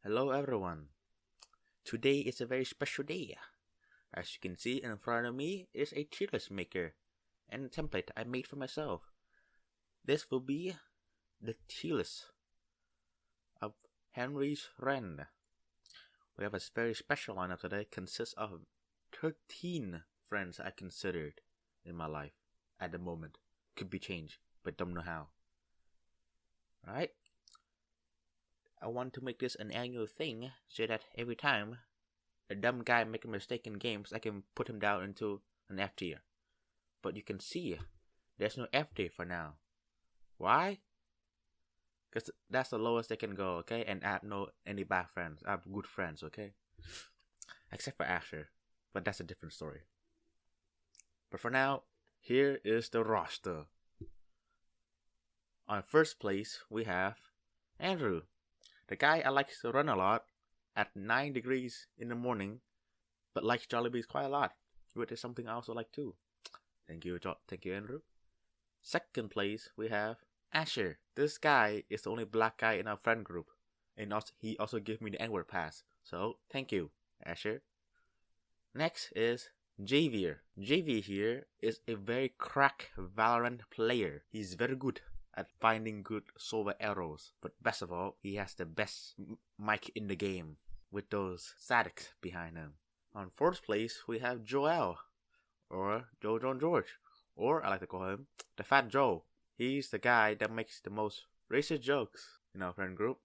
Hello everyone. Today is a very special day. As you can see in front of me is a tier list maker and a template I made for myself. This will be the tier list of Henry's Friend. We have a very special lineup today. Consists of 13 friends I considered in my life at the moment. Could be changed, but don't know how. Alright? I want to make this an annual thing so that every time a dumb guy make a mistake in games, I can put him down into an F tier. But you can see, there's no F tier for now. Why? Because that's the lowest they can go, okay? And I have no any bad friends. I have good friends, okay? Except for Asher. But that's a different story. But for now, here is the roster. On first place, we have Andrew. The guy I like to run a lot at 9 degrees in the morning, but likes Jollibees quite a lot, which is something I also like too. Thank you, Andrew. Second place, we have Asher. This guy is the only black guy in our friend group, and he also gave me the N-word pass, so thank you, Asher. Next is Javier. Javier here is a very crack Valorant player. He's very good at finding good silver arrows, but best of all, he has the best mic in the game with those statics behind him. On fourth place, we have Joel, or Joe John George, or I like to call him the Fat Joe. He's the guy that makes the most racist jokes in our friend group.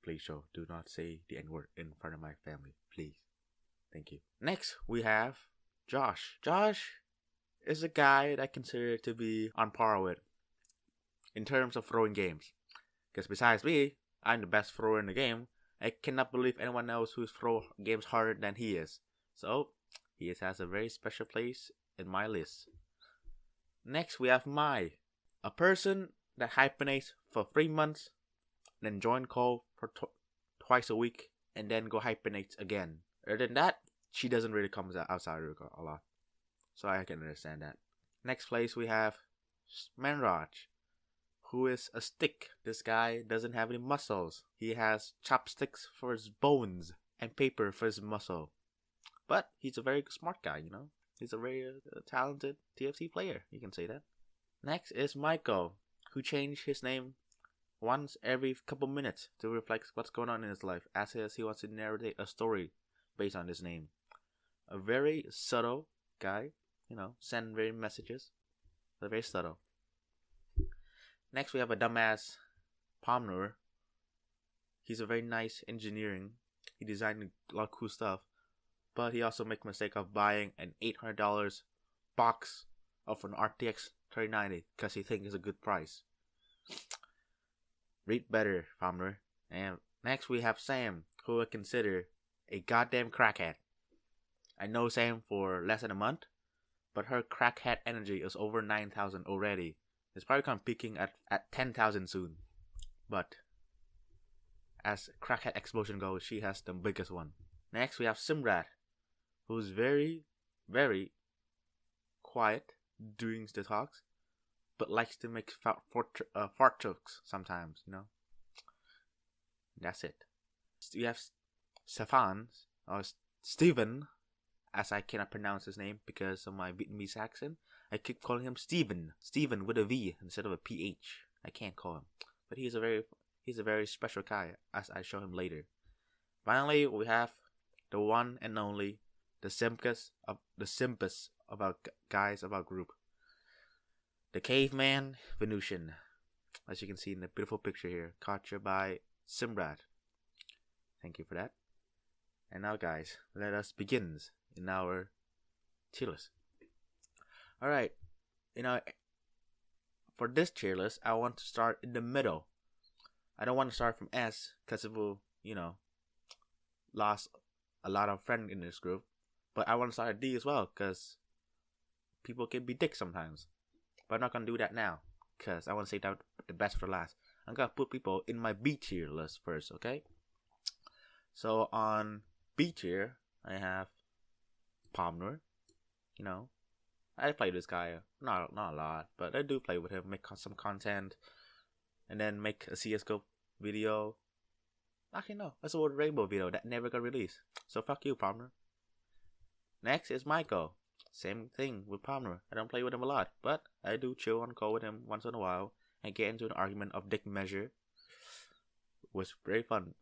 Please, Joe, do not say the N-word in front of my family, please. Thank you. Next, we have Josh. Josh is a guy that I consider to be on par with in terms of throwing games. Because besides me, I'm the best thrower in the game. I cannot believe anyone else who's throw games harder than he is. So, he has a very special place in my list. Next, we have Mai. A person that hibernates for 3 months, then join call for twice a week, and then go hibernate again. Other than that, she doesn't really come outside a lot. So I can understand that. Next place, we have Manraj, who is a stick. This guy doesn't have any muscles. He has chopsticks for his bones and paper for his muscle. But he's a very smart guy, you know. He's a very talented TFT player, you can say that. Next is Michael, who changed his name once every couple minutes to reflect what's going on in his life, as he wants to narrate a story based on his name. A very subtle guy, you know, send very messages. They're very subtle. Next, we have a dumbass Palmer. He's a very nice engineering. He designed a lot of cool stuff, but he also makes the mistake of buying an $800 box of an RTX 3090 because he thinks it's a good price. Read better, Palmer. And next, we have Sam, who I consider a goddamn crackhead. I know Sam for less than a month, but her crackhead energy is over 9,000 already. It's probably going to be peaking at 10,000 soon. But as crackhead explosion goes, she has the biggest one. Next, we have Simrat, who's very, very quiet during the talks, but likes to make fart jokes sometimes, you know. That's it. We have Stefan, or Steven, as I cannot pronounce his name because of my Vietnamese accent. I keep calling him Steven with a V instead of a PH. I can't call him, but he's a very special guy, as I show him later. Finally, we have the one and only, the simpest of our guys of our group, the caveman Venusian, as you can see in the beautiful picture here, captured by Simrad. Thank you for that. And now, guys, let us begin in our tier list. Alright, for this tier list, I want to start in the middle. I don't want to start from S, because it will, lost a lot of friends in this group. But I want to start at D as well, because people can be dicks sometimes. But I'm not going to do that now, because I want to save that the best for last. I'm going to put people in my B tier list first, okay? So on B tier, I have Palmer. I play this guy, not a lot, but I do play with him, make some content, and then make a CSGO video. Actually, no. That's a word Rainbow video that never got released. So fuck you, Palmer. Next is Michael. Same thing with Palmer. I don't play with him a lot, but I do chill on call with him once in a while and get into an argument of dick measure. It was very fun.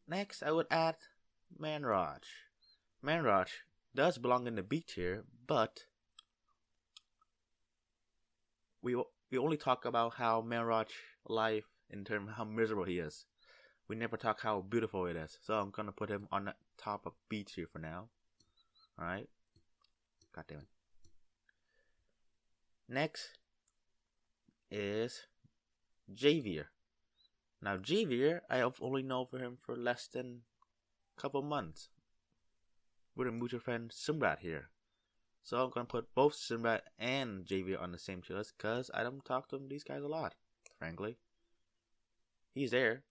Next, I would add Manraj. Manraj does belong in the B tier, but we only talk about how Manraj life in terms of how miserable he is. We never talk how beautiful it is. So I'm gonna put him on the top of B tier for now. Alright. God damn it. Next is Javier. Now Javier, I have only known for him for less than a couple months. With a mutual friend Simrat here. So I'm gonna put both Simrat and Javier on the same tier list because I don't talk to these guys a lot, frankly. He's there.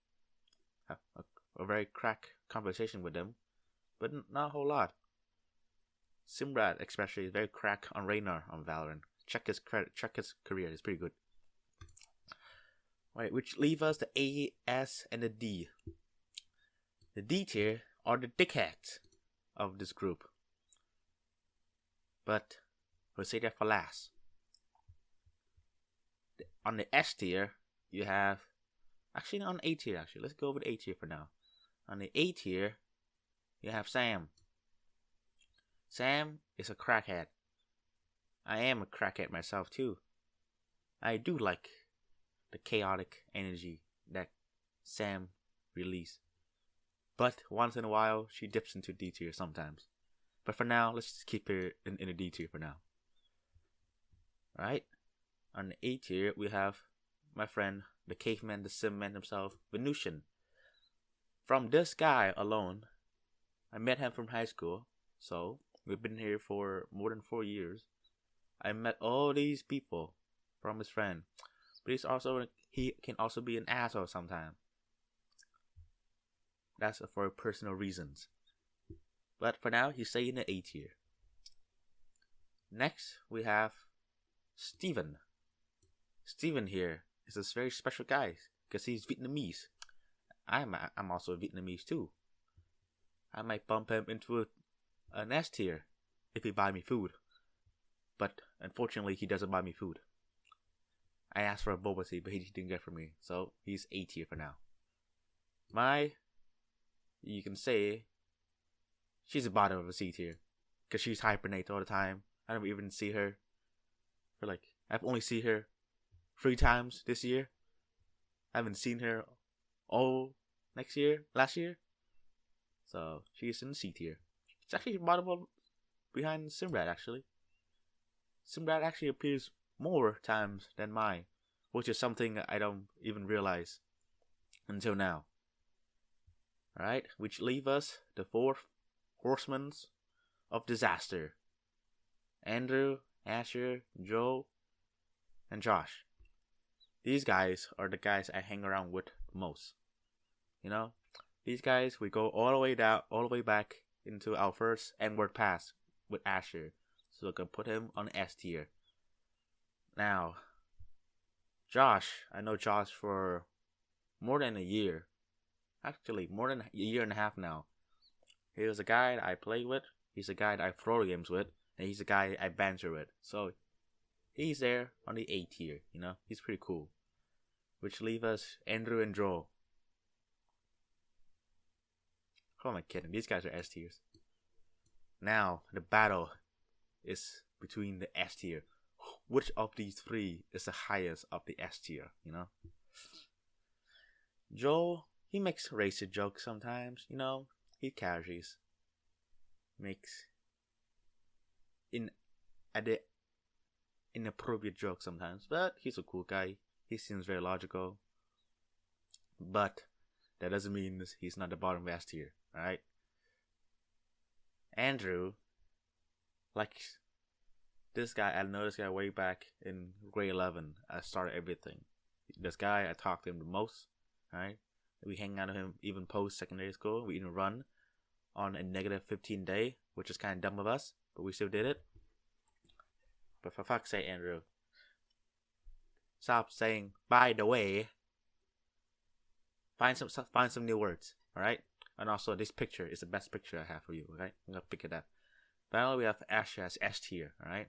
Have a very crack conversation with them, but not a whole lot. Simrat especially is very crack on Reynar on Valorant. Check his career, it's pretty good. Right, which leave us the A, S, and the D. The D tier are the dickheads of this group. But we'll say that for last. On the S tier, you have... Actually, on A tier, actually. Let's go with A tier for now. On the A tier, you have Sam. Sam is a crackhead. I am a crackhead myself, too. I do like the chaotic energy that Sam releases. But once in a while, she dips into D tier sometimes. But for now, let's just keep her in a D tier for now. Alright? On the A tier, we have my friend, the caveman, the sim man himself, Venusian. From this guy alone, I met him from high school, so we've been here for more than 4 years. I met all these people from his friend, but he can also be an asshole sometimes. That's for personal reasons. But for now, he's staying in the A tier. Next, we have Steven. Steven here is this very special guy because he's Vietnamese. I'm also Vietnamese too. I might bump him into an S tier if he buy me food. But unfortunately, he doesn't buy me food. I asked for a boba tea, but he didn't get from me, so he's A tier for now. You can say, she's the bottom of a C tier because she's hibernate all the time. I don't even see her I've only seen her 3 times this year. I haven't seen her all last year. So she's in C tier. It's actually bottom behind Simrat actually. Simrat actually appears more times than mine, which is something I don't even realize until now. Alright, which leave us the 4 horsemen of disaster. Andrew, Asher, Joe, and Josh. These guys are the guys I hang around with most. You know, these guys, we go all the way back into our first N-word pass with Asher. So I can put him on S tier. Now, Josh, I know Josh for more than a year. Actually, more than a year and a half now. He was a guy that I play with. He's a guy that I throw games with. And he's a guy I banter with. So, he's there on the A tier, you know? He's pretty cool. Which leave us Andrew and Joel. Who am I kidding? These guys are S tiers. Now, the battle is between the S tier. Which of these 3 is the highest of the S tier, you know? Joel, he makes racist jokes sometimes, you know? He carries. Makes inappropriate jokes sometimes, but he's a cool guy. He seems very logical. But that doesn't mean he's not the bottom of S tier, alright? Andrew, like this guy, I know this guy way back in grade 11. I started everything. This guy, I talked to him the most, alright? We hang out with him even post-secondary school. We even run on a negative 15 day, which is kind of dumb of us, but we still did it. But for fuck's sake, Andrew, stop saying, by the way. Find some new words. All right. And also, this picture is the best picture I have for you. Okay, I'm gonna pick it up. Finally, we have Ash as S tier. All right.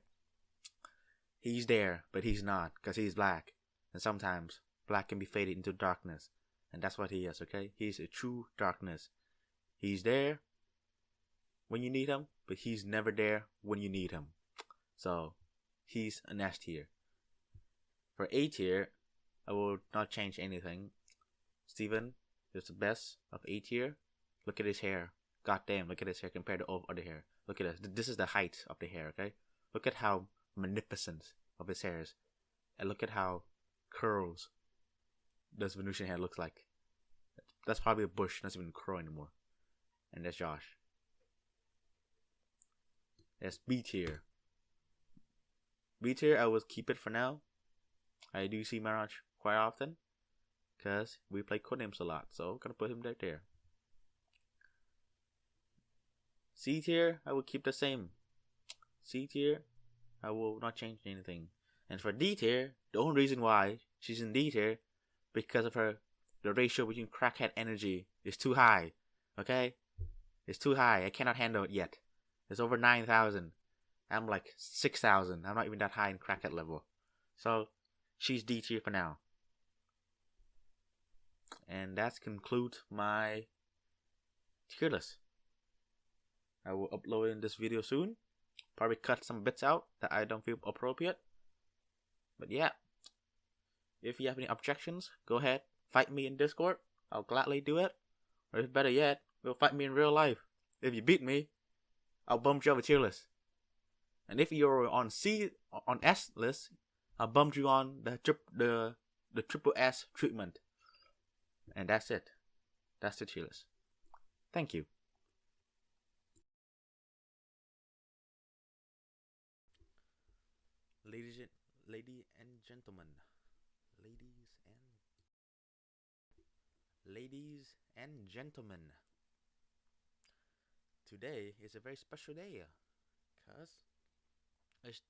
He's there, but he's not, because he's black. And sometimes black can be faded into darkness. And that's what he is, okay? He's a true darkness. He's there when you need him, but he's never there when you need him. So, he's an S tier. For A tier, I will not change anything. Steven is the best of A tier. Look at his hair. God damn, look at his hair compared to all other hair. Look at this. This is the height of the hair, okay? Look at how magnificent of his hair is. And look at how curls this Venusian hair looks like. That's probably a bush, not even a curl anymore. And that's Josh. That's B tier. B tier, I will keep it for now. I do see Mirage quite often, because we play codenames a lot, so I'm gonna put him there. C tier, I will keep the same. C tier, I will not change anything. And for D tier, the only reason why she's in D tier, because of the ratio between crackhead energy is too high. Okay? It's too high. I cannot handle it yet. It's over 9,000. I'm like 6,000. I'm not even that high in crackhead level. So, she's D tier for now. And that concludes my tier list. I will upload in this video soon. Probably cut some bits out that I don't feel appropriate. But yeah. If you have any objections, go ahead. Fight me in Discord. I'll gladly do it. Or if better yet, go fight me in real life. If you beat me, I'll bump you off a tier list. And if you're on S list, I'll bump you on the triple S treatment. And that's it. That's the tier list. Thank you. Ladies and gentlemen. Ladies and gentlemen. Today is a very special day. Cause it's